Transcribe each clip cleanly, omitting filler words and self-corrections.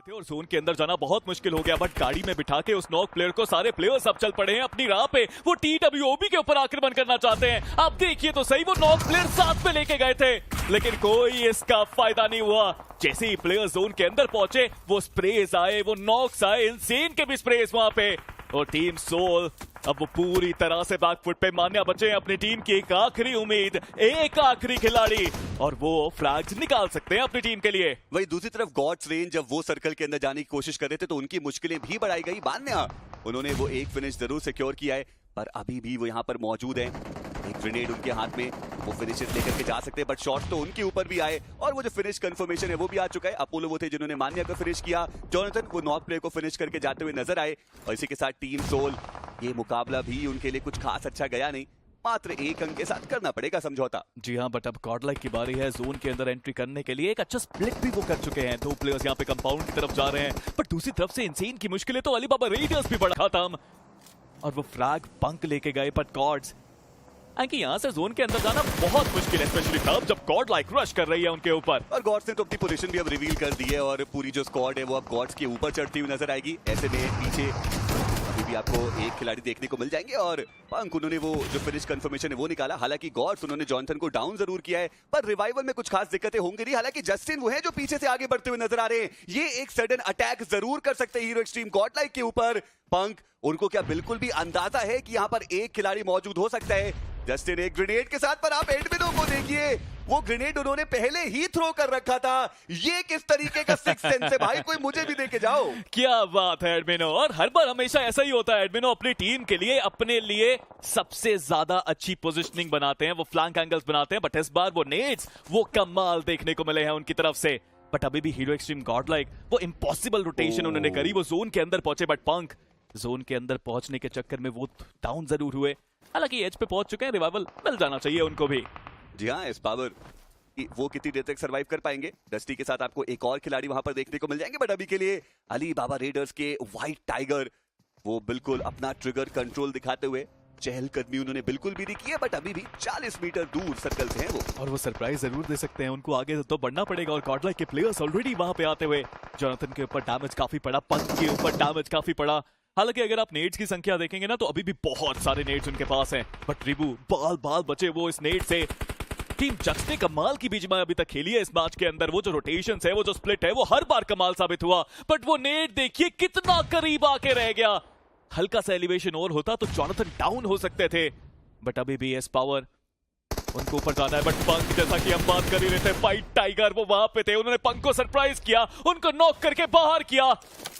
थे और जोन के अंदर जाना बहुत मुश्किल हो गया, बट गाड़ी में बिठा के उस नॉक प्लेयर को सारे प्लेयर्स अब चल पड़े हैं अपनी राह पे। वो TWOB के ऊपर आक्रमण करना चाहते हैं। आप देखिए तो सही, वो नॉक प्लेयर साथ में लेके गए थे, लेकिन कोई इसका फायदा नहीं हुआ। जैसे ही प्लेयर जोन के अंदर पहुंचे, वो स्प्रेज आए, वो नॉक्स आए, इनसेन के भी स्प्रेज वहां पे। और टीम सोल अब वो पूरी तरह से बैकफुट पे। मान्या बचे हैं अपनी टीम की एक आखिरी उम्मीद, एक आखिरी खिलाड़ी, और वो फ्लैग्स निकाल सकते हैं अपनी टीम के लिए। वही दूसरी तरफ गॉड्स रेंज जब वो सर्कल के अंदर जाने की कोशिश कर रहे थे तो उनकी मुश्किलें भी बढ़ाई गई। मान्या उन्होंने वो एक फिनिश जरूर सिक्योर किया है, पर अभी भी वो यहाँ पर मौजूद हैं। एक ग्रेनेड उनके हाथ में, वो फिनिशेस लेकर के जा सकते हैं, बट शॉट तो उनके ऊपर भी आए और वो जो फिनिश कंफर्मेशन है वो भी आ चुका है। अपोलो वो थे जिन्होंने मान्या को फिनिश किया, जोनाथन वो नॉक प्लेयर को फिनिश करके जाते हुए नजर आए। और इसी के साथ टीम सोल, ये मुकाबला भी उनके लिए कुछ खास अच्छा गया नहीं, मात्र एक अंक के साथ करना पड़ेगा समझौता। जी हाँ, बट अब गॉडलाइक की बारी है जोन के अंदर एंट्री करने के लिए। एक अच्छा स्प्लिट भी वो कर चुके हैं, दो प्लेयर्स यहाँ पे कंपाउंड की तरफ जा रहे हैं, पर दूसरी तरफ से इनसेन की मुश्किलें तो अलीबाबा रेडियर्स भी बड़ा खत्म, और वो फ्रैग पंक लेके गए। बट गॉड्स कि यहाँ से जोन के अंदर जाना बहुत मुश्किल है, स्पेशली तब जब गॉड लाइक रश कर रही है उनके ऊपर। और गॉड्स ने तो अपनी पोजीशन भी अब रिवील कर दी है और पूरी जो स्क्वाड है वो अब गॉड्स के ऊपर चढ़ती हुई नजर आएगी। ऐसे में पीछे अभी भी आपको एक खिलाड़ी देखने को मिल जाएंगे और पंक उन्होंने वो जो फिनिश कंफर्मेशन है वो निकाला। हालांकि गॉड्स उन्होंने जॉनथन को डाउन जरूर किया है, पर रिवाइवल में कुछ खास दिक्कतें होंगी नहीं। हालांकि जस्टिन वो है जो पीछे से आगे बढ़ते हुए नजर आ रहे हैं, ये एक सडन अटैक जरूर कर सकते हैं हीरो एक्सट्रीम गॉडलाइक के ऊपर। पंक उनको क्या बिल्कुल भी अंदाजा है कि यहाँ पर एक खिलाड़ी मौजूद हो सकता है। जस्टिन एक ग्रेनेड के साथ, पर आप एडमिनो को देखिए, वो ग्रेनेड उन्होंने पहले ही थ्रो कर रखा था। ये किस तरीके का सिक्स सेंस है भाई, कोई मुझे भी देके जाओ। क्या बात है एडमिनो, और हर बार हमेशा ऐसा ही होता है। एडमिनो अपनी टीम के लिए, अपने लिए सबसे ज्यादा अच्छी पोजीशनिंग बनाते हैं, वो फ्लैंक एंगल्स बनाते हैं, बट इस बार वो नेड्स, वो कमाल देखने को मिले हैं उनकी तरफ से। बट अभी भी हीरो एक्सट्रीम गॉडलाइक वो इम्पॉसिबल रोटेशन उन्होंने करी, वो जोन के अंदर पहुंचे, बट पंक जोन के अंदर पहुंचने के चक्कर में वो डाउन जरूर हुए। हालांकि एज पे पहुंच चुके हैं, रिवाइवल मिल जाना चाहिए उनको भी। जी हाँ, इस पावर वो कितनी देर तक सरवाइव कर पाएंगे। डस्टी के साथ आपको एक और खिलाड़ी वहां पर देखने को मिल जाएंगे, बट अभी के लिए अली बाबा रेडर्स के व्हाइट टाइगर वो बिल्कुल अपना ट्रिगर कंट्रोल दिखाते हुए चहलकदमी उन्होंने बिल्कुल भी नहीं की है, बट अभी भी 40 मीटर दूर सर्कल से हैं वो, और वो सरप्राइज जरूर दे सकते हैं। उनको आगे तो बढ़ना पड़ेगा, और गॉडलाइक के प्लेयर्स ऑलरेडी वहां पे आते हुए। जोनाथन के ऊपर डैमेज काफी पड़ा, पंक के ऊपर डैमेज काफी पड़ा। हालांकि अगर आप नेड्स की संख्या देखेंगे ना, तो अभी भी बहुत सारे नेड्स उनके पास हैं, बट रिबू बाल बाल बचे वो इस नेड से। टीम जक्स ने कमाल की बीजमाई अभी तक खेली है इस मैच के अंदर। वो जो रोटेशंस है, वो जो स्प्लिट है, वो हर बार कमाल साबित हुआ, बट वो नेड देखिए कितना करीब आके रह गया। हल्का सा एलिवेशन और होता तो जोनाथन डाउन हो सकते थे, बट अभी भी एस पावर उनको ऊपर जाना है। बट पंक, जैसा कि हम बात कर ही रहे थे, फाइट टाइगर वो वहां पे थे, उन्होंने पंक को सरप्राइज किया, उनको नॉक करके बाहर किया,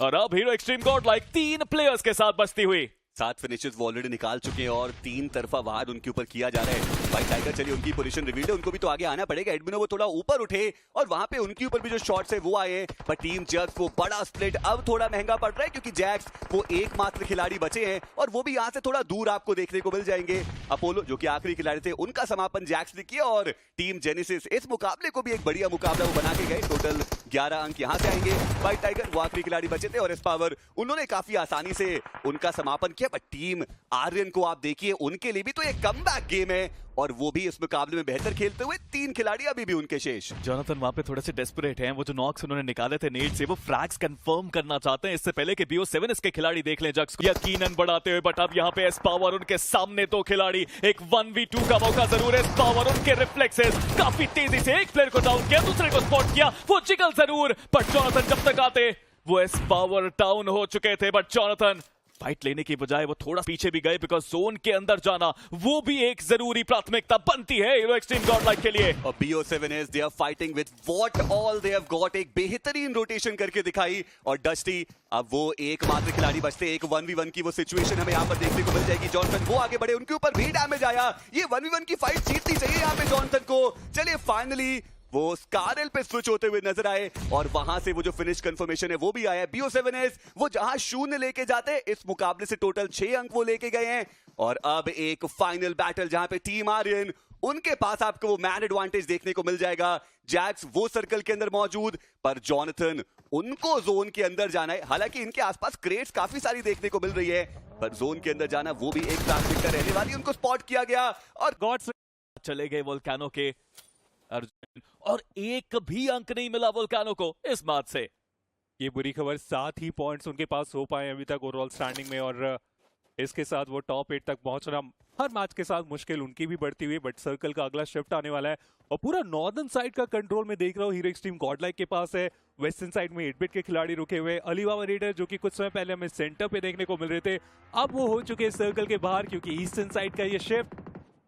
और अब हीरो एक्सट्रीम गॉडलाइक 3 प्लेयर्स के साथ बचती हुई। 7 फिनिशेस वो ऑलरेडी निकाल चुके हैं और 3 तरफा वार उनके ऊपर किया जा रहा है। भाई टाइगर चलिए उनकी पोजीशन रिवील्ड है, उनको भी तो आगे आना पड़ेगा। एडमिनो वो थोड़ा ऊपर उठे और वहां पे उनके ऊपर भी जो शॉट्स है वो आए हैं, पर टीम जैक्स वो बड़ा स्प्लिट अब थोड़ा महंगा पड़ रहा है, क्योंकि जैक्स वो एकमात्र खिलाड़ी बचे हैं और वो भी यहाँ से थोड़ा दूर आपको देखने को मिल जाएंगे। अपोलो जो कि आखिरी खिलाड़ी थे, उनका समापन जैक्स ने किया, और टीम जेनेसिस इस मुकाबले को भी एक बढ़िया मुकाबला वो बना के गए। टोटल 11 अंक यहाँ से आएंगे। भाई टाइगर वो आखिरी खिलाड़ी बचे थे, और इस पावर उन्होंने काफी आसानी से उनका समापन किया। बट टीम आर्यन को आप देखिए, उनके लिए भी तो एक कमबैक गेम है, और वो भी इस मुकाबले में बेहतर खेलते हुए 3 खिलाड़ी अभी भी उनके शेष। जोनाथन वहां पे थोड़े से डेस्परेट हैं, वो जो नॉक्स उन्होंने निकाले थे नेट से, वो फ्रैग्स कंफर्म करना चाहते हैं इससे पहले कि BO7 के खिलाड़ी देख लें जक्स को यकीनन बढ़ाते हुए। बट अब यहाँ पे एस पावर उनके सामने 2 खिलाड़ी, एक 1v2 का मौका जरूर है। एस पावर उनके रिफ्लेक्सेस काफी तेजी से एक प्लेयर को डाउन किया, दूसरे को स्पॉट किया, वो जिगल जरूर, बट जोनाथन जब तक आते वो एस पावर डाउन हो चुके थे। बट जोनाथन फाइट लेने की बजाय वो थोड़ा पीछे भी गए, बिकॉज जोन के अंदर जाना वो भी एक जरूरी प्राथमिकता बनती है हीरो एक्सट्रीम गॉडलाइक के लिए। और BO7 they are fighting with what all they have got, एक बेहतरीन रोटेशन करके दिखाई, और डस्टी अब वो एकमात्र खिलाड़ी बचते। एक 1v1 की वो सिचुएशन हमें यहाँ पर देखने को मिल जाएगी। जॉनसन वो आगे बढ़े, उनके ऊपर भी डैमेज आया, ये 1v1 की फाइट जीतनी चाहिए यहाँ पे जॉनसन को। चलिए फाइनली वो स्कारल पे स्विच होते हुए नजर आए, और वहां से वो जो फिनिश कंफर्मेशन है वो भी आया। BO7 वो जहां 0 लेके जाते, इस मुकाबले से टोटल 6 अंक वो लेके गए हैं। और अब एक फाइनल बैटल जहां पे टीम आर्यन, उनके पास आपको वो मैन एडवांटेज देखने को मिल जाएगा। जैक्स वो सर्कल के अंदर मौजूद, पर जोनाथन उनको जोन के अंदर जाना है। हालांकि इनके आसपास क्रेट्स काफी सारी देखने को मिल रही है, पर जोन के अंदर जाना वो भी एक प्राथमिकता रहने वाली। उनको स्पॉट किया गया और गॉड्स चले गए वोल्केनो के अर्जुन, और एक भी अंक नहीं मिला वोल्केनो को इस मैच से। ये बुरी खबर, 7 ही पॉइंट्स उनके पास हो पाए अभी तक ओवरऑल स्टैंडिंग में, और इसके साथ वो टॉप 8 तक पहुंचना हर मैच के साथ मुश्किल उनकी भी बढ़ती हुई। बट सर्कल का अगला शिफ्ट आने वाला है और पूरा नॉर्दर्न साइड का कंट्रोल में देख रहा हूँ हीरो एक्सट्रीम गॉडलाइक के पास है। वेस्टर्न साइड में 8-बिट के खिलाड़ी रुके हुए, अलीबाबा रेडर जो कि कुछ समय पहले हमें सेंटर पे देखने को मिल रहे थे, अब वो हो चुके हैं सर्कल के बाहर क्योंकि ईस्टर्न साइड का ये शिफ्ट।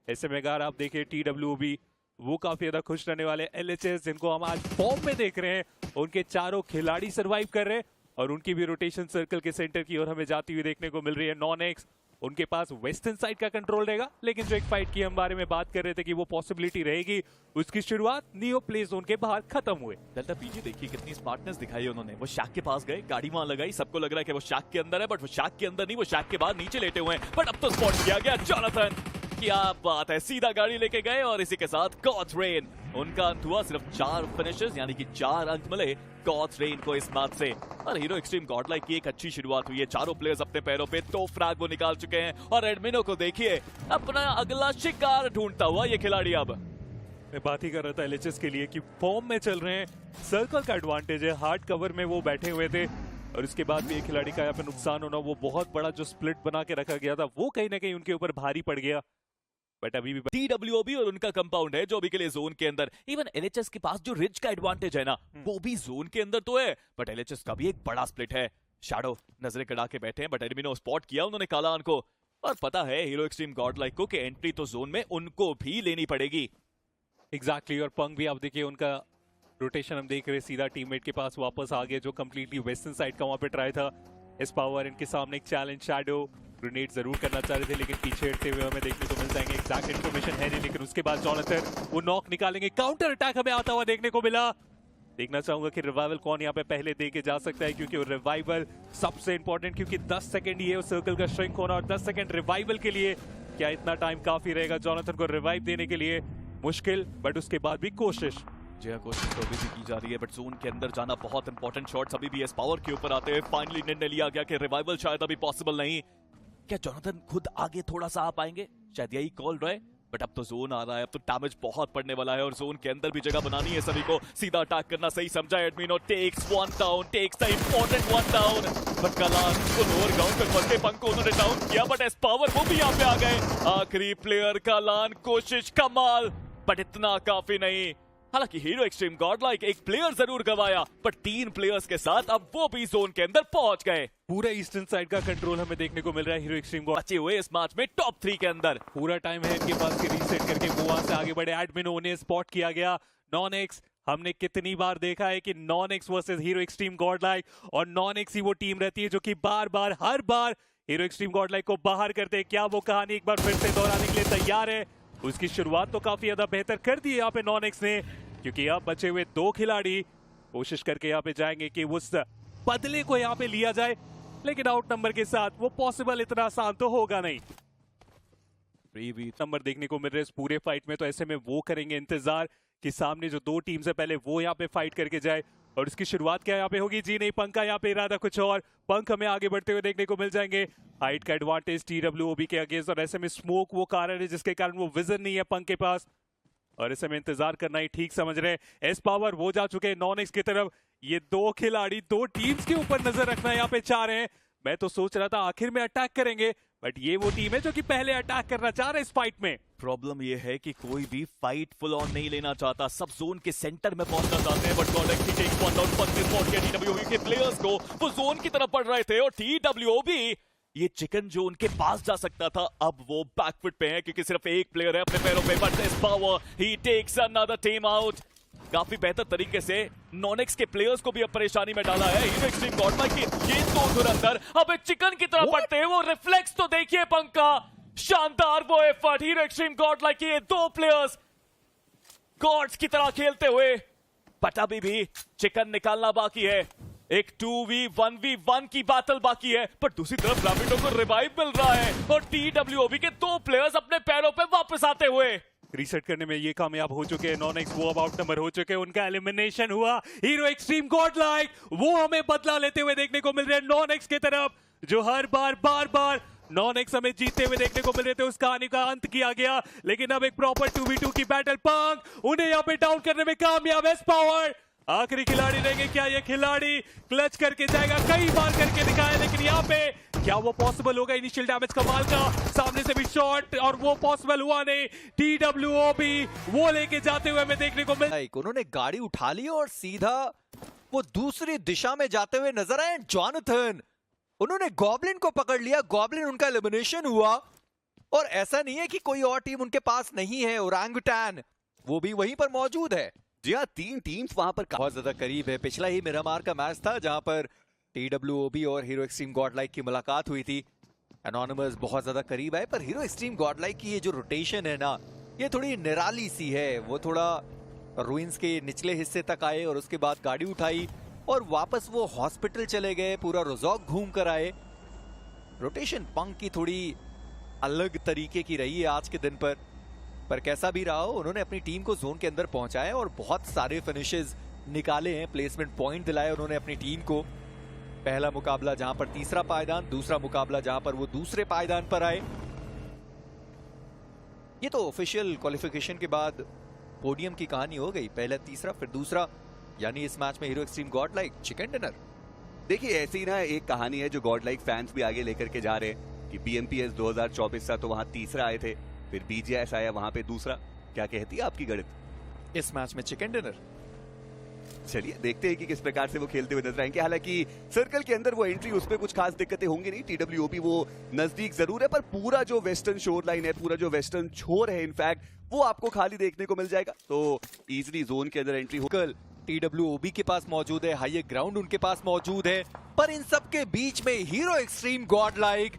ऐसे में अगर आप देखिए TWOB वो काफी ज्यादा खुश रहने वाले। LHS जिनको हम आज फॉर्म में देख रहे हैं, उनके चारों खिलाड़ी सरवाइव कर रहे हैं और उनकी भी रोटेशन सर्कल के सेंटर की ओर हमें जाती हुई देखने को मिल रही है। नॉन-एक्स उनके पास वेस्टर्न साइड का कंट्रोल रहेगा, लेकिन जो एक फाइट की हम बारे में बात कर रहे थे कि वो पॉसिबिलिटी रहेगी, उसकी शुरुआत नियो प्ले जोन के बाहर खत्म हुए। डेल्टा पीजी देखिए कितनी स्मार्टनेस दिखाई है उन्होंने। वो शैक के पास गए, गाड़ी वहां लगाई, सबको लग रहा है कि वो शैक के अंदर है, बट वो शैक के अंदर नहीं, वो शैक के बाहर नीचे लेटे हुए हैं। बट अब तो स्पॉट किया गया जोनाथन, क्या बात है, सीधा गाड़ी लेके गए और इसी के साथ गॉड्स रेन उनका अंत हुआ। सिर्फ 4 फिनिशेस यानी कि 4 अंक मिले गॉड्स रेन को इस मैच से। और हीरो एक्सट्रीम गॉडलाइक की एक अच्छी शुरुआत हुई है, चारों प्लेयर्स अपने पैरों पे 2 फ्रैग वो निकाल चुके हैं और एडमिनो को देखिए अपना अगला शिकार ढूंढता हुआ ये खिलाड़ी। अब मैं बात ही कर रहा था LHS के लिए कि फॉर्म में चल रहे हैं, सर्कल का एडवांटेज है, हार्ड कवर में वो बैठे हुए थे और उसके बाद भी एक खिलाड़ी का यहाँ पे नुकसान होना, वो बहुत बड़ा जो स्प्लिट बना के रखा गया था वो कहीं ना कहीं उनके ऊपर भारी पड़ गया। बट अभी भी TWOB और उनका कंपाउंड है जो अभी के लिए जोन के अंदर। इवन LHS के पास जो रिज का एडवांटेज है ना, वो भी जोन के अंदर तो है, बट LHS का भी एक बड़ा स्प्लिट है। शैडो नजरें कड़ा के बैठे हैं, बट एडमिनो स्पॉट किया उन्होंने कालान को और पता है हीरो एक्सट्रीम गॉडलाइक को कि एंट्री तो जोन में उनको भी लेनी पड़ेगी। एग्जैक्टली और पंग भी आप देखिए उनका रोटेशन हम देख रहे हैं, सीधा टीममेट के पास वापस आ गए जो कंप्लीटली वेस्टर्न साइड का वहां पे ट्राई था। इस पावर इनके सामने एक चैलेंज, शैडो ग्रेनेड जरूर करना चाह रहे थे लेकिन पीछे हटते हुए हमें देखने को मिल जाएंगे। एग्जैक्ट इन्फॉर्मेशन है नहीं, लेकिन उसके बाद जोनाथन वो नॉक निकालेंगे, काउंटर अटैक हमें आता हुआ देखने को मिला। देखना चाहूंगा कि रिवाइवल कौन यहाँ पे पहले दे के जा सकता है, क्योंकि रिवाइवल सबसे इंपॉर्टेंट, क्योंकि 10 सेकंड ही है उस सर्कल का श्रिंक होना और 10 सेकंड रिवाइवल के लिए। क्या इतना टाइम काफी रहेगा जोनाथन को रिवाइव देने के लिए? मुश्किल, बट उसके बाद भी कोशिश। जी हाँ, कोशिश तो अभी भी की जा रही है, बट जोन के अंदर जाना बहुत इंपॉर्टेंट। शॉट्स अभी भी एस पावर के ऊपर आते हुए फाइनली निर्णय लिया गया कि रिवाइवल शायद अभी पॉसिबल नहीं। क्या जोनाथन खुद आगे थोड़ा सा आ पाएंगे? शायद यही कॉल रहे, बट अब तो जोन आ रहा है, अब तो डैमेज बहुत पड़ने वाला है और जोन के अंदर भी जगह बनानी है सभी को। सीधा अटैक करना सही समझा एडमिनो, takes 1 down, takes the important 1 down. But कलान को लोअर ग्राउंड पे फंसे पंख को उन्होंने डाउन किया, बट एस पावर वो भी यहाँ पे आ गए। आखिरी प्लेयर कलान, कोशिश कमाल, बट इतना काफी नहीं। हालांकि हीरो एक्सट्रीम गॉडलाइक एक प्लेयर जरूर गवाया, पर 3 प्लेयर्स के साथ अब वो भी जोन के अंदर पहुंच गए। पूरा ईस्टर्न साइड का कंट्रोल हमें देखने को मिल रहा है हीरो एक्सट्रीम को। बचे हुए इस मैच में टॉप 3 के अंदर पूरा टाइम है इनके पास कि रीसेट करके वो वहां से आगे बढ़े। एडमिनो उन्हें स्पॉट किया गया। नॉन-एक्स हमने कितनी बार देखा है कि non-x versus hero extreme Godlike, और नॉन-एक्स ही वो टीम रहती है जो कि बार बार हर बार हीरो एक्सट्रीम गॉडलाइक को बाहर करते हैं। क्या वो कहानी एक बार फिर से दोहराने के लिए तैयार है? उसकी शुरुआत तो काफी ज्यादा बेहतर कर दी है यहाँ पे नॉन-एक्स ने, क्योंकि अब बचे हुए 2 खिलाड़ी कोशिश करके यहाँ पे जाएंगे कि उस बदले को यहाँ पे लिया जाए, लेकिन आउट नंबर के साथ वो पॉसिबल इतना आसान तो होगा नहीं। नंबर देखने को मिल रहे हैं इस पूरे फाइट में, तो ऐसे में वो करेंगे इंतजार कि सामने जो 2 टीम्स है पहले वो यहाँ पे फाइट करके जाए। और इसकी शुरुआत क्या यहाँ पे होगी? जी नहीं, पंख का यहाँ पे इरादा कुछ और। पंख हमें आगे बढ़ते हुए देखने को मिल जाएंगे। हाइट का एडवांटेज TWOB के अगेंस्ट, और ऐसे में स्मोक वो कारण है जिसके कारण वो विजन नहीं है पंख के पास, और ऐसे में इंतजार करना ही ठीक समझ रहे हैं। एस पावर वो जा चुके हैं नॉन-एक्स की तरफ। ये 2 खिलाड़ी 2 टीम्स के ऊपर नजर रखना यहाँ पे चाह रहे हैं। मैं तो सोच रहा था आखिर में अटैक करेंगे, बट ये वो टीम है जो कि पहले अटैक करना चाह रहे हैं इस फाइट में। प्रॉब्लम ये है कि कोई भी फाइट फुल ऑन नहीं लेना चाहता, सब जोन के सेंटर में पहुंचना चाहते हैं। बट गॉडलाइक की टेक 1 डाउन, फर्स्ट स्पॉट किया TWOB के प्लेयर्स को, वो जोन की तरफ बढ़ रहे थे और TWOB ये चिकन जो उनके पास जा सकता था, अब वो बैकफुट पे है क्योंकि सिर्फ एक प्लेयर है अपने पैरों पे। But this power he takes another team out. काफी बेहतर तरीके से नॉन-एक्स के प्लेयर्स को भी अब परेशानी में डाला है हीरो एक्सट्रीम गॉडलाइक की। ये 2 धुरंधर अब एक चिकन की तरह पड़ते हैं। वो रिफ्लेक्स तो देखिए पंख का, शानदार वो एफर्ट हीरो एक्सट्रीम गॉडलाइक के 2 प्लेयर्स गॉड्स की तरह खेलते हुए, बट अभी भी चिकन निकालना बाकी है। एक 2v1v1 की बैटल बाकी है, पर दूसरी तरफ रैपिडो को रिवाइव मिल रहा है और TWOB के 2 प्लेयर्स अपने पैरों पे वापस आते हुए रीसेट करने में ये कामयाब हो चुके हैं। नॉन-एक्स वो अब आउट नंबर हो चुके हैं, उनका एलिमिनेशन हुआ। हीरो एक्सट्रीम गॉडलाइक वो हमें बदला लेते हुए देखने को मिल रहे हैं नॉन-एक्स की तरफ, जो हर बार नॉन-एक्स हमें जीतते हुए देखने को मिल रहे थे। उस कहानी का अंत किया गया, लेकिन अब एक प्रॉपर 2v2 की बैटल। पंख उन्हें यहाँ पे डाउन करने में कामयाब है। पावर आखिरी खिलाड़ी रहेंगे क्या? ये खिलाड़ी क्लच करके जाएगा, कई बार करके दिखाया, लेकिन यहाँ पे क्या वो पॉसिबल होगा? इनिशियल डैमेज कमाल का, सामने से भी शॉट, और वो पॉसिबल हुआ नहीं। TWOB वो लेके जाते हुए हमें देखने को मिल। उन्होंने गाड़ी उठा ली और सीधा वो दूसरी दिशा में जाते हुए नजर आए। जॉनथन, उन्होंने गॉब्लिन को पकड़ लिया, गॉब्लिन उनका एलिमिनेशन हुआ, और ऐसा नहीं है कि कोई और टीम उनके पास नहीं है। ओरंगुटैन वो भी वहीं पर मौजूद है। जी हाँ, 3 टीम्स वहां पर बहुत ज्यादा करीब है। पिछला ही मिरामार का मैच था जहां पर TWOB और हीरो एक्सट्रीम गॉडलाइक की मुलाकात हुई थी। एनोनिमस बहुत ज्यादा करीब आए, पर हीरो एक्सट्रीम गॉडलाइक की ये जो रोटेशन है ना, ये थोड़ी निराली सी है। वो थोड़ा रूइंस के निचले हिस्से तक आए और उसके बाद गाड़ी उठाई और वापस वो हॉस्पिटल चले गए, पूरा रोजॉक घूम कर आए। रोटेशन पंक की थोड़ी अलग तरीके की रही है आज के दिन पर कैसा भी रहा हो, उन्होंने अपनी टीम को जोन के अंदर पहुंचाया और बहुत सारे फिनिशेस निकाले हैं, प्लेसमेंट पॉइंट दिलाए उन्होंने अपनी टीम को। पहला मुकाबला जहां पर तीसरा पायदान, दूसरा मुकाबला जहां पर वो दूसरे पायदान पर आए। ये तो ऑफिशियल क्वालिफिकेशन के बाद पोडियम की कहानी हो गई, पहला तीसरा फिर दूसरा, यानी इस मैच में hero extreme Godlike chicken dinner. देखिए ऐसी ना एक कहानी है जो गॉडलाइक फैंस भी आगे लेकर के जा रहे हैं कि BMPS 2024 था तो वहां तीसरा आए थे, फिर BGS आया वहां पे दूसरा। क्या कहती है आपकी गणित? इस मैच में चिकन डिनर। चलिए देखते हैं कि किस प्रकार से वो खेलते हुए नजर आएंगे। हालांकि सर्कल के अंदर वो एंट्री, उसमें कुछ खास दिक्कतें होंगी नहीं। TWOB वो नजदीक जरूर है, पर पूरा जो वेस्टर्न शोर लाइन है, पूरा जो वेस्टर्न छोर है, इनफैक्ट वो आपको खाली देखने को मिल जाएगा, तो इजीली जोन के अंदर एंट्री हो। TWOB के पास मौजूद है, हाई ग्राउंड उनके पास मौजूद है, पर इन सब के बीच में हीरो एक्सट्रीम गॉडलाइक,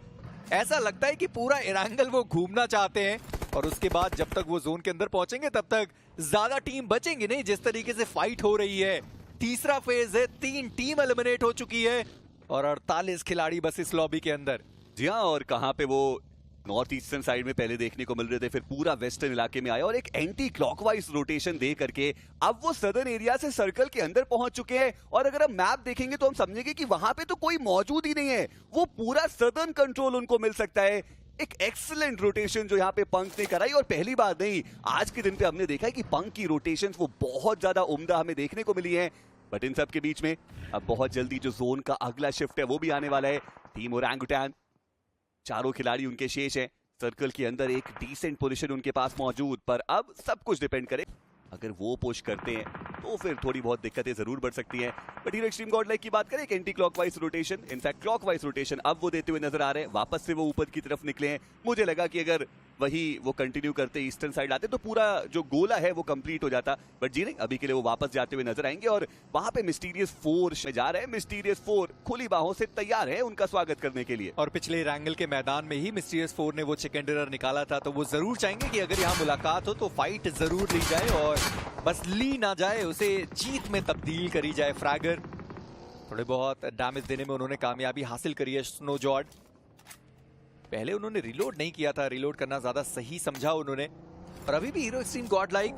ऐसा लगता है कि पूरा एरांगल वो घूमना चाहते हैं, और उसके बाद जब तक वो जोन के अंदर पहुंचेंगे तब तक ज्यादा टीम बचेंगे नहीं। जिस तरीके से फाइट हो रही है, तीसरा फेज है, 3 टीम एलिमिनेट हो चुकी है और 48 खिलाड़ी बस इस लॉबी के अंदर। जी हाँ, और कहाँ पे वो नॉर्थ ईस्टर्न साइड में पहले देखने को मिल रहे थे, फिर पूरा वेस्टर्न इलाके में आया और एक एंटी क्लॉकवाइज रोटेशन दे करके अब वो सदर्न एरिया से सर्कल के अंदर पहुंच चुके हैं। और अगर हम मैप देखेंगे तो हम समझेंगे कि वहां पे तो कोई मौजूद ही नहीं है, वो पूरा सदर्न कंट्रोल उनको मिल सकता है। एक एक्सीलेंट रोटेशन जो यहाँ पे पंक ने कराई, और पहली बार नहीं, आज के दिन पे हमने देखा है कि पंक की रोटेशन वो बहुत ज्यादा उम्दा हमें देखने को मिली है। बट इन सब के बीच में अब बहुत जल्दी जो जोन का अगला शिफ्ट है वो भी आने वाला है। टीम ओरंगुटैन, चारों खिलाड़ी उनके शेष हैं, सर्कल के अंदर एक डिसेंट पोजीशन उनके पास मौजूद, पर अब सब कुछ डिपेंड करे, अगर वो पुश करते हैं तो फिर थोड़ी बहुत दिक्कतें जरूर बढ़ सकती हैं। बट हीरो एक्सट्रीम गॉडलाइक की बात करें, एक anti clockwise rotation, in fact clockwise rotation अब वो देते हुए नजर आ रहे हैं। वापस से वो ऊपर की तरफ निकले हैं, मुझे लगा कि अगर वही वो कंटिन्यू करते ईस्टर्न साइड आते तो पूरा जो गोला है वो कंप्लीट हो जाता, बट जी नहीं, अभी के लिए वो वापस जाते हुए नजर आएंगे। और वहां पे मिस्टीरियस 4 जा रहे हैं, मिस्टीरियस 4 खुली बाहों से तैयार है उनका स्वागत करने के लिए। और पिछले रैंगल के मैदान में ही मिस्टीरियस 4 ने वो चिकन डिनर निकाला था, तो वो जरूर चाहेंगे कि अगर यहाँ मुलाकात हो तो फाइट जरूर ली जाए और बस ली ना जाए, उसे जीत में तब्दील करी जाए। फ्रैगर थोड़े बहुत डैमेज देने में उन्होंने कामयाबी हासिल करी है। स्नोजॉर्ड पहले उन्होंने रिलोड नहीं किया था, रिलोड करना ज्यादा सही समझा उन्होंने, और अभी भी हीरो एक्सट्रीम गॉडलाइक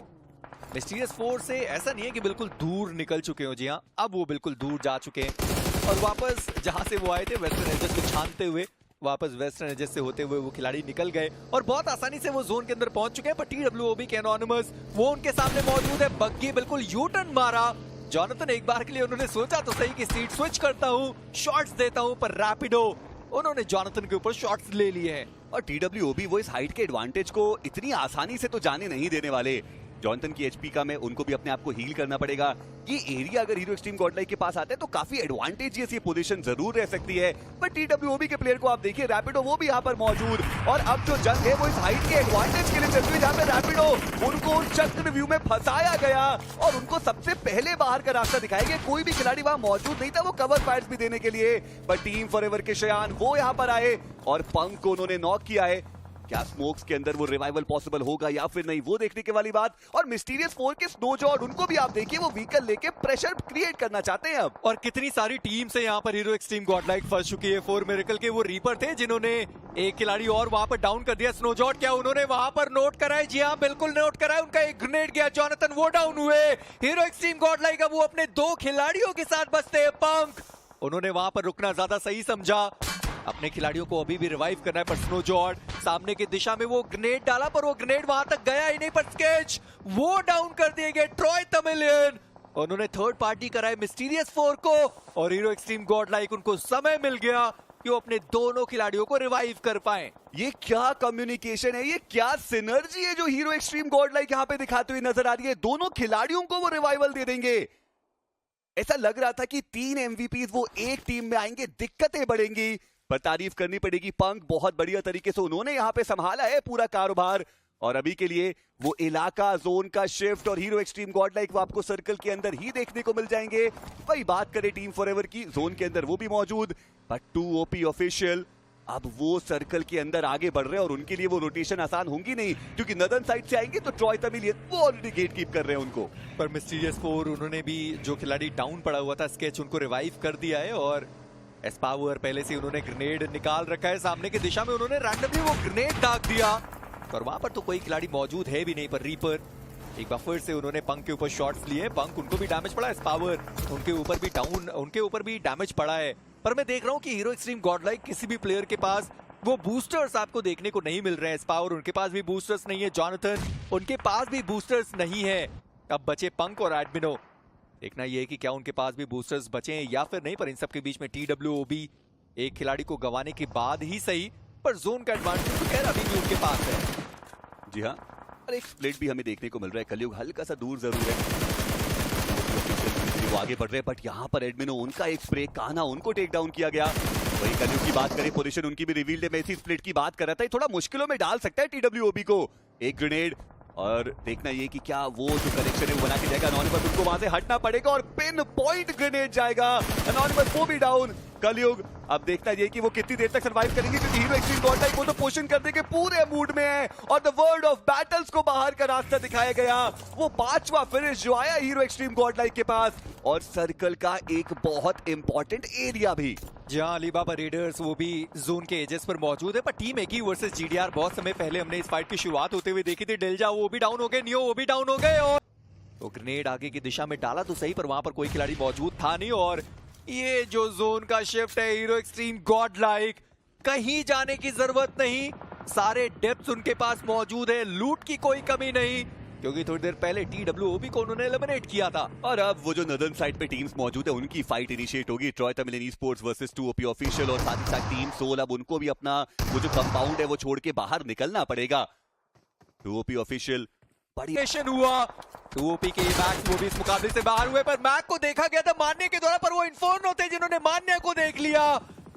मिस्टीरियस 4 से ऐसा नहीं है कि बिल्कुल दूर निकल चुके हो। जी हाँ, अब वो बिल्कुल दूर जा चुके हैं और वापस जहां से वो आए थे वेस्टर्न एजेस को छानते हुए, वापस वेस्टर्न एजेस से होते हुए वो खिलाड़ी निकल गए और बहुत आसानी से वो जोन के अंदर पहुंच चुके हैं। पर TWOB के एनोनिमस वो उनके सामने मौजूद है। बग्गी बिल्कुल यू टर्न मारा। जॉनथन एक बार के लिए उन्होंने सोचा तो सही कि सीट स्विच करता हूं, शॉट्स देता हूं, पर रैपिडो उन्होंने जॉनथन के ऊपर शॉट्स ले लिए हैं। और TWOB वो इस हाइट के एडवांटेज को इतनी आसानी से तो जाने नहीं देने वाले। जॉनथन की एचपी का में उनको भी अपने आप को हील करना पड़ेगा। ये एरिया अगर हीरो एक्सट्रीम गॉडलाइक के पास आता है तो काफी एडवांटेजियस ये पोजीशन जरूर रह सकती है। पर TWOB के प्लेयर को आप देखिए, रैपिडो वो भी यहाँ पर मौजूद, और अब जो जंग है वो इस हाइट के एडवांटेज के लिए चल रही है, जहाँ पे रैपिडो उनको उस चक्रव्यूह में फंसाया गया और उनको सबसे पहले बाहर का रास्ता दिखाया गया। कोई भी खिलाड़ी वहां मौजूद नहीं था वो कवर फायर्स भी देने के लिए, पर टीम फॉरएवर के शयान वो यहाँ पर आए और पंक को उन्होंने नॉक किया है। क्या स्मोक्स के अंदर वो रिवाइवल पॉसिबल होगा या फिर नहीं, वो देखने के वाली बात। और मिस्टीरियस 4 के स्नोजॉर्ड, उनको भी आप देखिए वो व्हीकल लेके प्रेशर क्रिएट करना चाहते हैं अब। और कितनी सारी टीम से यहाँ पर हीरो एक्सट्रीम गॉडलाइक फंस चुकी है। 4 मिरेकल के वो रीपर थे जिन्होंने एक खिलाड़ी और वहां पर डाउन कर दिया। स्नोजॉर्ड क्या उन्होंने वहां पर नोट कराया? जी हाँ, बिल्कुल नोट कराया। उनका एक ग्रेनेड गया, जॉनथन वो डाउन हुए। हीरो एक्सट्रीम गॉडलाइक अब वो अपने 2 खिलाड़ियों के साथ बचते हैं। पंक उन्होंने वहां पर रुकना ज्यादा सही समझा, अपने खिलाड़ियों को अभी भी रिवाइव करना है। पर स्नोजॉर्ड सामने की दिशा में वो ग्रेनेड डाला, पर वो ग्रेनेड वहां तक गया ही नहीं। पर स्केच वो डाउन कर दिए गए। ट्रॉय तमिलियन उन्होंने थर्ड पार्टी कराए मिस्टीरियस 4 को और हीरो एक्सट्रीम गॉड लाइक उनको समय मिल गया कि वो अपने दोनों खिलाड़ियों को रिवाइव कर पाए। ये क्या कम्युनिकेशन है, ये क्या सिनर्जी है जो हीरो एक्सट्रीम गॉड लाइक यहां पे दिखाते हुए नजर आ रही है। दोनों खिलाड़ियों को वो रिवाइवल दे देंगे। ऐसा लग रहा था कि 3 एमवीपीज वो एक टीम में आएंगे, दिक्कतें बढ़ेंगी, पर तारीफ करनी पड़ेगी पंक, बहुत बढ़िया तरीके से उन्होंने यहां पे संभाला है पूरा कारोबार। और अभी के लिए वो इलाका जोन का शिफ्ट और हीरो एक्सट्रीम गॉड लाइक वो आपको सर्कल के अंदर ही देखने को मिल जाएंगे। वही बात करें टीम फॉरएवर की, जोन के अंदर वो भी मौजूद, बट 2 OP ऑफिशियल अब वो सर्कल के अंदर आगे बढ़ रहे हैं और उनके लिए वो रोटेशन आसान होंगी नहीं, क्योंकि नदन साइड से आएंगे तो ट्रॉय तमिलियन वो ऑलरेडी गेट कीप कर रहे हैं उनको। पर मिस्टीरियस 4 उन्होंने भी जो खिलाड़ी डाउन पड़ा हुआ था स्केच उनको रिवाइव कर दिया है और एस्पावर पहले से उन्होंने ग्रेनेड निकाल रखा है सामने की दिशा में, उन्होंने रैंडमली वो ग्रेनेड दाग दिया और वहां पर तो कोई खिलाड़ी मौजूद है भी नहीं। पर रीपर एक बार फिर से उन्होंने पंक के ऊपर शॉट्स लिए, पंक उनको भी डैमेज पड़ा, एस्पावर उनके ऊपर भी डाउन, उनके ऊपर भी डैमेज पड़ा है। पर मैं देख रहा हूं कि हीरो एक्सट्रीम गॉड लाइक किसी भी प्लेयर के पास वो बूस्टर्स आपको देखने को नहीं मिल रहे हैं। एस्पावर उनके पास भी बूस्टर्स नहीं है, जॉनथन उनके पास भी बूस्टर्स नहीं है। अब बचे पंक और एडमिनो, देखना यह है कि क्या उनके पास भी बूस्टर्स बचे हैं या फिर नहीं। पर इन सब के बीच में TWOB एक खिलाड़ी को गंवाने के बाद ही सही, पर जोन का एडवांटेज तो खैर अभी भी उनके पास है। जी हाँ, और एक स्प्लिट भी हमें देखने को मिल रहा है। कलयुग हल्का सा दूर जरूर है, वो आगे बढ़ रहे हैं, बट यहाँ पर एडमिनो उनका एक स्प्रे कान्हा उनको टेक डाउन किया गया। वही कलयुग की बात करें, पोजीशन उनकी भी रिवील्ड है। मैं इसी स्प्लिट की बात कर रहा था, थोड़ा मुश्किलों में डाल सकता है TWOB को एक ग्रेनेड। और देखना ये कि क्या वो जो कनेक्शन है वो बना के जाएगा। अनोनिमस उनको वहां से हटना पड़ेगा और पिन पॉइंट ग्रेनेड जाएगा, अनोनिमस वो भी डाउन। कलयुग अब देखना ये कि वो कितनी देर तक सर्वाइव करेंगे, क्योंकि हीरो एक्सट्रीम गॉड लाइक वो तो पोषण करने के पूरे मूड में है और द वर्ल्ड ऑफ बैटल्स को बाहर का रास्ता दिखाया गया। वो 5वां फिनिश जो आया हीरो एक्सट्रीम गॉड लाइक के पास, और सर्कल का एक बहुत इंपॉर्टेंट एरिया भी, जहां अलीबाबा रेडर्स वो भी जोन के एजेस पर मौजूद है। पर टीम एगी वर्सेस GDR बहुत समय पहले हमने इस फाइट की शुरुआत होते हुए देखी थी। डेल्जा वो भी डाउन हो गए, नियो वो भी डाउन हो गए और तो ग्रेनेड आगे की दिशा में डाला तो सही, पर वहां पर कोई खिलाड़ी मौजूद था नहीं। और ये जो जोन का शिफ्ट है हीरो एक्सट्रीम गॉड लाइक, कहीं जाने की जरूरत नहीं, सारे डेप्थ्स उनके पास मौजूद है, लूट की कोई कमी नहीं, क्योंकि थोड़ी देर पहले TWOB को उन्होंने एलिमिनेट किया था। और अब वो जो नदन साइड पे टीम्स मौजूद है उनकी फाइट इनिशिएट होगी। Troy Tamilian sports versus 2 OP official, और साथ ही साथ टीम सोल अब उनको भी अपना वो जो कंपाउंड है वो छोड़ के बाहर निकलना पड़ेगा। 2 OP ऑफिशियल बढ़िया हुआ, 2 OP के मैक वो भी इस मुकाबले से बाहर हुए, पर मैक को देखा गया था मान्य के द्वारा, पर वो इन्फर्नो थे जिन्होंने मान्य को देख लिया।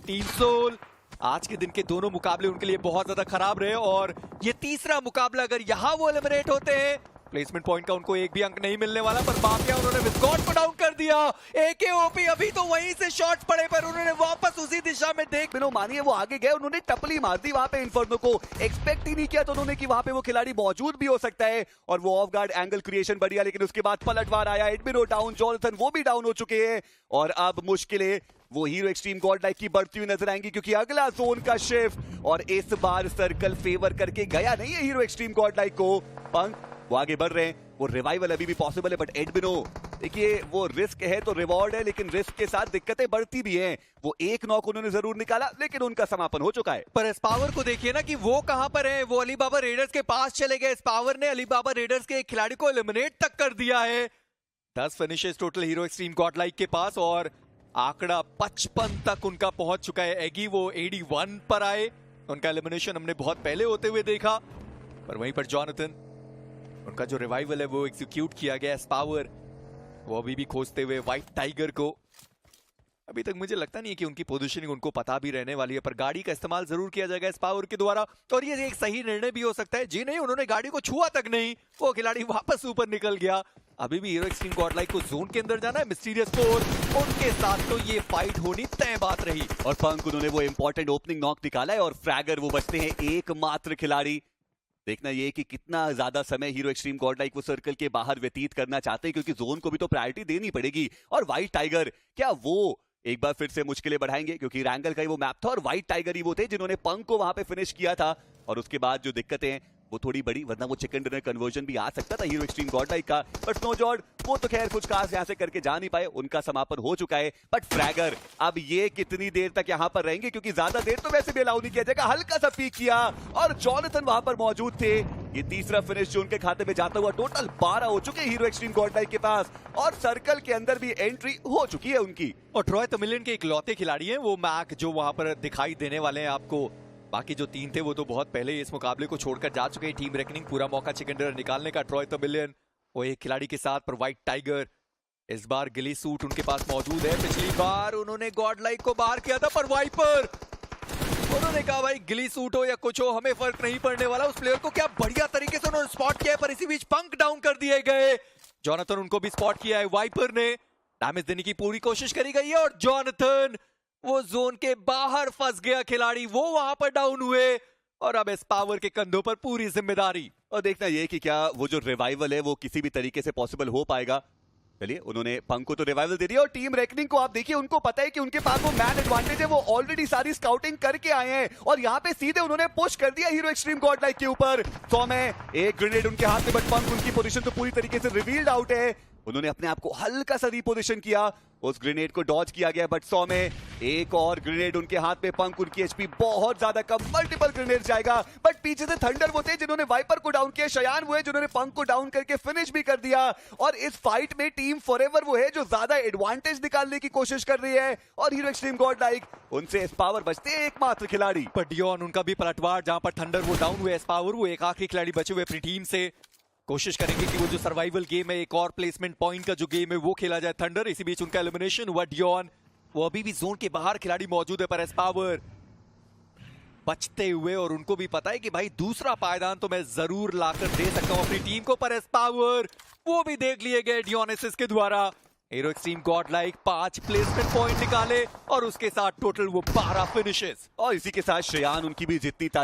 टीम सोल आज के दिन के दोनों मुकाबले उनके लिए बहुत ज्यादा खराब रहे और ये तीसरा मुकाबला अगर यहाँ वो एलिमिनेट होते हैं, प्लेसमेंट पॉइंट का उनको एक भी अंक नहीं मिलने वाला। पर माफिया उन्होंने विस्कॉट को डाउन कर दिया। AKOP अभी तो वहीं से शॉट्स पड़े, पर उन्होंने वापस उसी दिशा में देख बिनो मानिए वो आगे गए, उन्होंने टपली मार दी वहां पे इन्फर्नो को। एक्सपेक्ट ही नहीं किया तो उन्होंने कि वहां पे वो खिलाड़ी मौजूद भी हो सकता है, और वो ऑफ गार्ड एंगल क्रिएशन बढ़िया, लेकिन उसके बाद पलटवार आया। एडमिनो डाउन, जॉनथन वो भी डाउन हो चुके हैं, और अब मुश्किलें वो हीरो एक्सट्रीम गॉड लाइक की बढ़ती हुई नजर आएंगी, क्योंकि अगला जोन का शिफ्ट, और इस बार सर्कल फेवर करके गया नहीं है हीरो एक्सट्रीम गॉड लाइक को। पंक वो आगे बढ़ रहे हैं, वो रिवाइवल अभी भी पॉसिबल है, बट एडमिनो देखिए वो रिस्क है तो रिवॉर्ड है, लेकिन रिस्क के साथ दिक्कतें बढ़ती भी हैं। वो एक नॉक उन्होंने जरूर निकाला, लेकिन उनका समापन हो चुका है। पर एस्पावर को देखिए ना कि वो कहां पर है, वो अलीबाबा रेडर्स के पास चले गए। एस्पावर ने अलीबाबा रेडर्स के एक खिलाड़ी को एलिमिनेट तक कर दिया है। 10 finishes total hero extreme God like के पास, और आंकड़ा 55 तक उनका पहुंच चुका है। एगी वो 81 पर आए, उनका एलिमिनेशन हमने बहुत पहले होते हुए देखा। पर वहीं पर जॉनथन, उनका जो रिवाइवल है वो एग्जीक्यूट किया गया। एस्पावर वो अभी भी खोजते हुए व्हाइट टाइगर को, अभी तक मुझे लगता नहीं है कि उनकी पोजीशनिंग उनको पता भी रहने वाली है, पर गाड़ी का इस्तेमाल जरूर किया जाएगा एस्पावर के द्वारा, और ये एक सही निर्णय भी हो सकता है। जी नहीं, उन्होंने गाड़ी को छुआ तक नहीं, वो खिलाड़ी वापस ऊपर निकल गया। अभी भी हीरो एक्सट्रीम गॉड लाइक को जोन के अंदर जाना है। मिस्टीरियस 4 उनके साथ तो ये फाइट होनी तय बात रही, और पंक उन्होंने वो इंपॉर्टेंट ओपनिंग नॉक निकाला है, और फ्रैगर वो बचते हैं एकमात्र खिलाड़ी। देखना ये कि कितना ज्यादा समय हीरो एक्सट्रीम गॉड लाइक वो सर्कल के बाहर व्यतीत करना चाहते हैं, क्योंकि जोन को भी तो प्रायोरिटी देनी पड़ेगी। और व्हाइट टाइगर क्या वो एक बार फिर से मुश्किलें बढ़ाएंगे, क्योंकि रैंगल का ही वो मैप था और व्हाइट टाइगर ही वो थे जिन्होंने पंक को वहां पे फिनिश किया था। और उसके बाद जो दिक्कतें हैं वो थोड़ी बड़ी, वरना वो चिकन डिनर कन्वर्जन भी आ सकता था हीरो एक्सट्रीम गॉड लाइक का। बट स्नोजॉर्ड वो तो खैर कुछ खास यहां से करके जा नहीं पाए, उनका समापन हो चुका है। बट फ्रैगर अब ये कितनी देर तक यहां पर रहेंगे, क्योंकि ज्यादा देर तो वैसे भी अलाउ नहीं किया जाएगा। हल्का सा पीक किया और जॉनथन वहां पर मौजूद थे, ये तीसरा फिनिश जो उनके खाते में जाता हुआ, टोटल 12 हो चुके हीरो एक्सट्रीम गॉडलाइक के पास और सर्कल के अंदर भी एंट्री हो चुकी है उनकी। और ट्रॉय तमिलियन के इकलौते खिलाड़ी हैं वो मैक जो वहां पर दिखाई देने वाले हैं आपको। बाकी जो 3 थे वो तो बहुत पहले इस मुकाबले को छोड़कर जा चुके हैं। टीम रेकनिंग पूरा मौका चिकन डिनर निकालने का ट्रॉय तमिलियन वो एक खिलाड़ी के साथ पर व्हाइट टाइगर। इस बार गिली सूट उनके पास मौजूद है। पिछली बार उन्होंने गॉडलाइक को बाहर किया था पर वाइपर उन्होंने कहा भाई गिली सूट हो या कुछ हो हमें फर्क नहीं पड़ने वाला। उस प्लेयर को क्या बढ़िया तरीके से उन्होंने स्पॉट किया है पर इसी बीच पंक डाउन कर दिए गए। जॉनथन उनको भी स्पॉट किया है। वाइपर ने डैमेज देने की पूरी कोशिश करी गई है और जॉनथन वो जोन के बाहर फंस गया खिलाड़ी, वो वहां पर डाउन हुए और अब इस पावर के कंधों पर पूरी जिम्मेदारी। और देखना ये कि क्या वो जो रिवाइवल है वो किसी भी तरीके से पॉसिबल हो पाएगा। चलिए उन्होंने पंक को तो रिवाइवल दे दिया और टीम रेकनिंग को आप देखिए, उनको पता है कि उनके पास वो मैन एडवांटेज है। वो ऑलरेडी सारी स्काउटिंग करके आए हैं और यहाँ पे सीधे उन्होंने पुश कर दिया हीरो एक्सट्रीम गॉडलाइक के ऊपर। 100 में एक ग्रेनेड उनके हाथ में बट पंक उनकी पोजीशन तो पूरी तरीके से रिवील्ड आउट है। उन्होंने अपने आप को हल्का सा रिपोजिशन किया, उस ग्रेनेड को डॉज किया गया बट 100 में एक और ग्रेनेड उनके हाथ में। पंक उनकी एचपी बहुत ज्यादा कम, मल्टीपल ग्रेनेड जाएगा बट पीछे से थंडर वो थे जिन्होंने वाइपर को डाउन किया, शयान वो है जिन्होंने पंक को डाउन करके फिनिश भी कर दिया। और इस फाइट में टीम फॉरएवर वो है जो ज्यादा एडवांटेज निकालने की कोशिश कर रही है और हीरो एक्सट्रीम गॉडलाइक उनसे एस्पावर बचते हैं एकमात्र खिलाड़ी। पर डियोन उनका भी पलटवार, जहां पर थंडर वो डाउन हुए, एस्पावर वो एक आखिरी खिलाड़ी बचे हुए अपनी टीम से। कोशिश करेंगे कि वो जो सर्वाइवल गेम है, एक और प्लेसमेंट पॉइंट का जो गेम है वो खेला जाए। थंडर इसी बीच उनका एलिमिनेशन हुआ। डियोन वो अभी भी जोन के बाहर खिलाड़ी मौजूद है पर एस्पावर बचते हुए और उनको भी पता है कि भाई दूसरा पायदान तो मैं जरूर लाकर दे सकता हूं अपनी टीम को। पर एस्पावर वो भी देख लिए गए डियोनेसिस के द्वारा। Hero extreme Godlike 5 placement point निकाले और उसके साथ टोटल वो 12 फिनिशेस। और इसी के साथ श्रेयान उनकी भी जितनी तारीफ